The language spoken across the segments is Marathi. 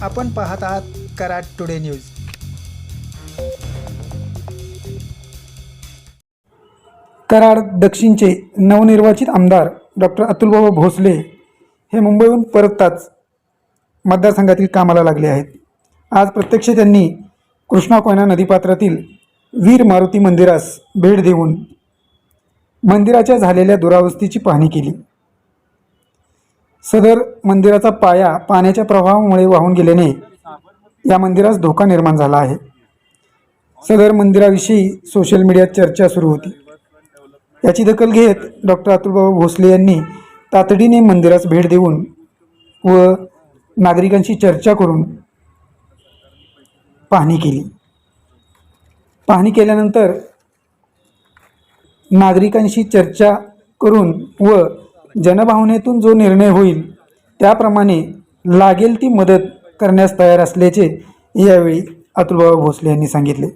आपण पाहत आहात कराड टुडे न्यूज। कराड दक्षिणचे नवनिर्वाचित आमदार डॉक्टर अतुलबाबा भोसले हे मुंबईहून परतताच मतदारसंघातील कामाला लागले आहेत। आज प्रत्यक्ष त्यांनी कृष्णा कोयना नदीपात्रातील वीर मारुती मंदिरास भेट देऊन मंदिराच्या झालेल्या दुरावस्थेची पाहणी केली। सदर मंदिराचा पाया पाण्याच्या प्रवाहामुळे वाहून गेल्याने या मंदिरास धोका निर्माण झाला आहे। सदर मंदिराविषयी सोशल मीडियात चर्चा सुरू होती। याची दखल घेत डॉक्टर अतुलबाबा भोसले यांनी तातडीने मंदिरास भेट देऊन व नागरिकांशी चर्चा करून पाहणी केली। पाहणी केल्यानंतर नागरिकांशी चर्चा करून व जनभावनेतून जो निर्णय होईल त्याप्रमाणे लागेल ती मदत करण्यास तयार असल्याचे यावेळी अतुलबाबा भोसले यांनी सांगितले।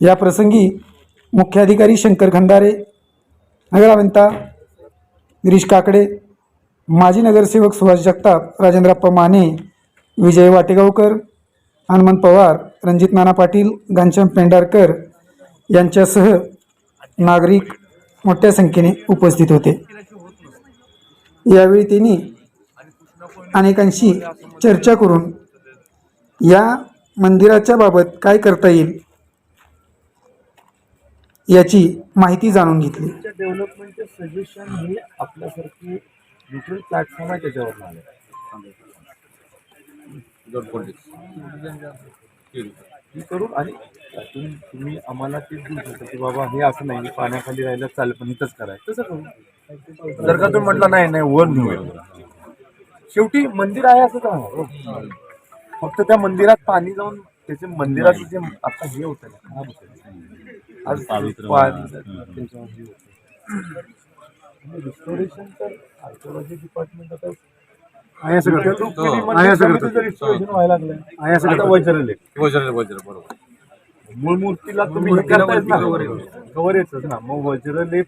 या प्रसंगी मुख्याधिकारी शंकर खंदारे, नगराभियंता गिरीश काकडे, माजी नगरसेवक सुभाष जगताप, राजेंद्रप्पा माने, विजय वाटेगावकर, हनुमंत पवार, रणजित नाना पाटील, घनश्याम पेंढारकर यांच्यासह नागरिक मोठ्या संख्येने उपस्थित होते। यावेळी त्यांनी अनेकांशी चर्चा करून या मंदिराच्या बाबत काय करता येईल याची माहिती जाणून घेतली। डेव्हलपमेंटचे सजेशन हे आपल्यासारखी न्यूट्रल प्लॅटफॉर्म आहे त्याच्यावर आले करू आणि त्यातून तुम्ही आम्हाला ते देऊ शकता की बाबा हे असं नाही पाण्याखाली राहायला चालेल पण इथंच करायचं तसं करू। जर का तुम्ही म्हटलं नाही नाही वर नेऊ, शेवटी मंदिर आहे असं का फक्त त्या मंदिरात पाणी जाऊन त्याचे मंदिराचं जे आता हे होतं ना खराब होतं आज रिस्टोरेशन तर आर्किओलॉजी डिपार्टमेंट आता रिस्टोरेशन व्हायला लागलंय। वज्र बरोबर मूळ मूर्तीला तुम्ही हे करतायच ना कवर येतच ना, मग वज्रलेप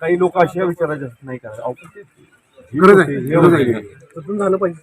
काही लोक अशा विचारायचे नाही का झालं पाहिजे